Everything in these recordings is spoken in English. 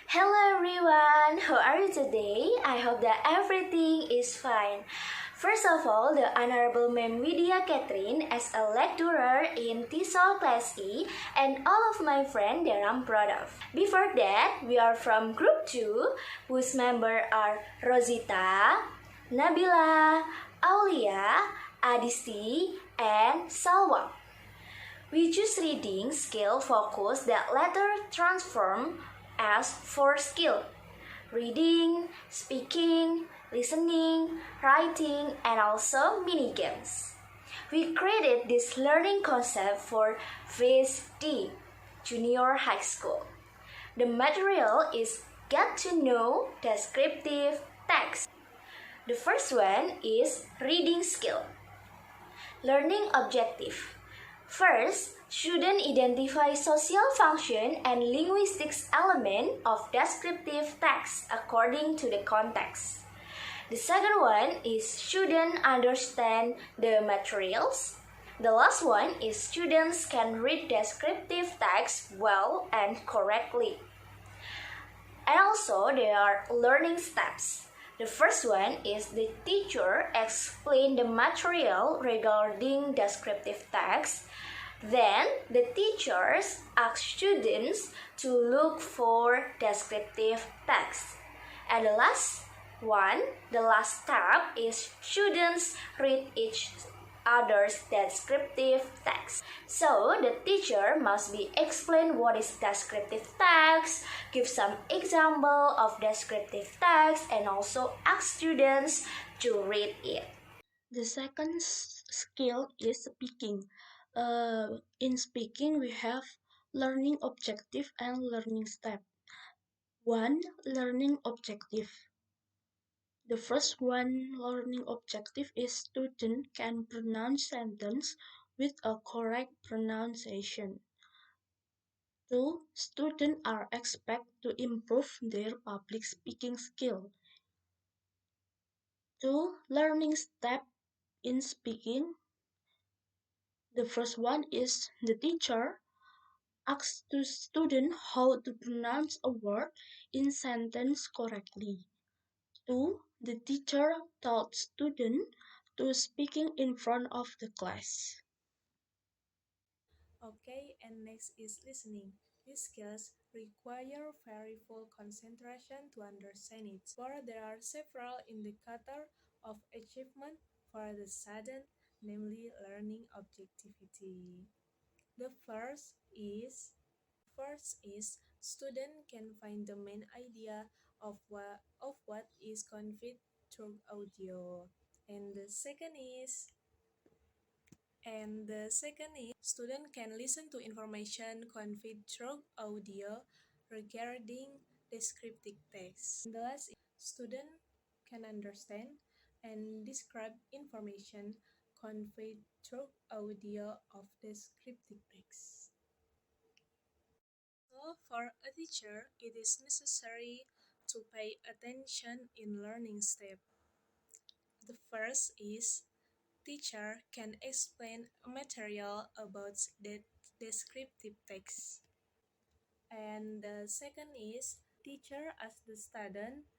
Hello everyone, how are you today? I hope that everything is fine. First of all, the Honorable Ma'am Widya Catherine as a lecturer in TESOL Class E and all of my friends that I'm proud of. Before that, we are from Group 2, whose members are Rozita, Nabila, Aulia, Adisty, and Salwa. We choose reading skill focus that later transform as 4 skill: reading, speaking, listening, writing, and also mini games. We created this learning concept for Phase D, Junior High School. The material is Get to Know Descriptive Text. The first one is reading skill. Learning objective. First, students identify social function and linguistics element of descriptive text according to the context. The second one is students understand the materials. The last one is students can read descriptive text well and correctly. And also there are learning steps. The first one is the teacher explain the material regarding descriptive text. Then the teachers ask students to look for descriptive text. And the last step is students read each other's descriptive text. So the teacher must be explain what is descriptive text, give some example of descriptive text, and also ask students to read it. The second skill is speaking. In speaking, we have learning objective and learning step. 1. Learning objective. The first one learning objective is student can pronounce sentence with a correct pronunciation. 2. Students are expected to improve their public speaking skill. 2. Learning step in speaking. The first one is the teacher asks the student how to pronounce a word in sentence correctly. 2. The teacher taught student to speaking in front of the class. Okay, and next is listening. These skills require very full concentration to understand it, for there are several indicators of achievement for the student, namely learning objectivity. The first is student can find the main idea of what is conveyed through audio. And the second is student can listen to information conveyed through audio regarding descriptive text. And the last is student can understand and describe information conveyed through audio of descriptive text. So, for a teacher, it is necessary to pay attention in learning step. The first is teacher can explain a material about the descriptive text. And the second is teacher asks the student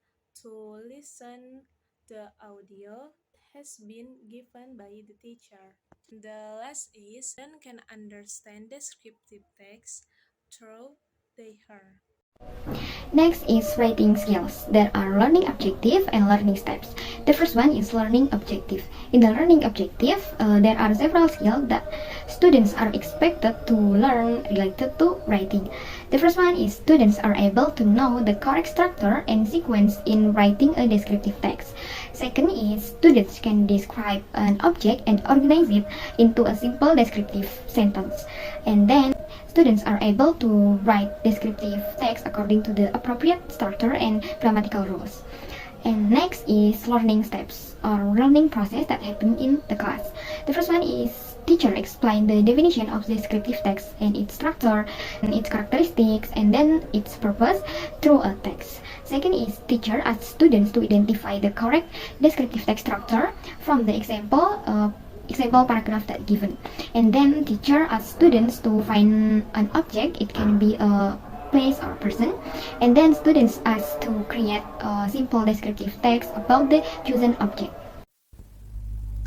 to listen the audio has been given by the teacher. The last is student can understand descriptive text through they hear. Next is writing skills. There are learning objective and learning steps. The first one is learning objective. In the learning objective, there are several skills that students are expected to learn related to writing. The first one is students are able to know the correct structure and sequence in writing a descriptive text. Second is students can describe an object and organize it into a simple descriptive sentence. And then students are able to write descriptive text according to the appropriate structure and grammatical rules. And next is learning steps or learning process that happen in the class. The first one is teacher explain the definition of descriptive text and its structure and its characteristics and then its purpose through a text. Second is teacher asks students to identify the correct descriptive text structure from the example paragraph that given. And then teacher asks students to find an object. It can be a place, or person. And then students asked to create a simple descriptive text about the chosen object.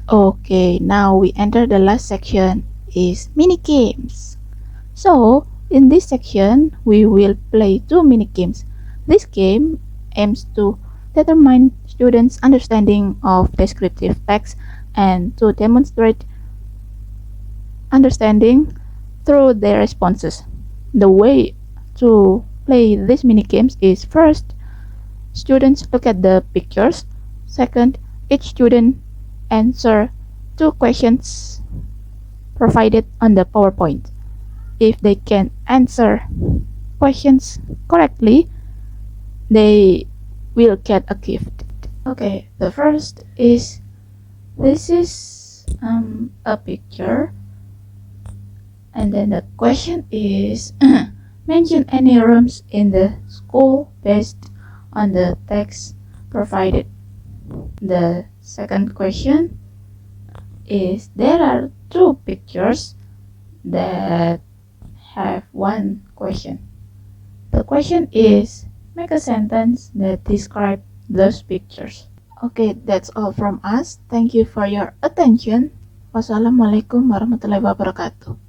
Okay, now we enter the last section is mini games. So, in this section, we will play two mini games. This game aims to determine students' understanding of descriptive text and to demonstrate understanding through their responses. The way to play these mini games is first, students look at the pictures. Second, each student answer two questions provided on the PowerPoint. If they can answer questions correctly, they will get a gift. Okay, the first is this is a picture, and then the question is mention any rooms in the school based on the text provided. The second question is there are two pictures that have one question. The question is make a sentence that describes those pictures. Okay, that's all from us. Thank you for your attention. Wassalamualaikum warahmatullahi wabarakatuh.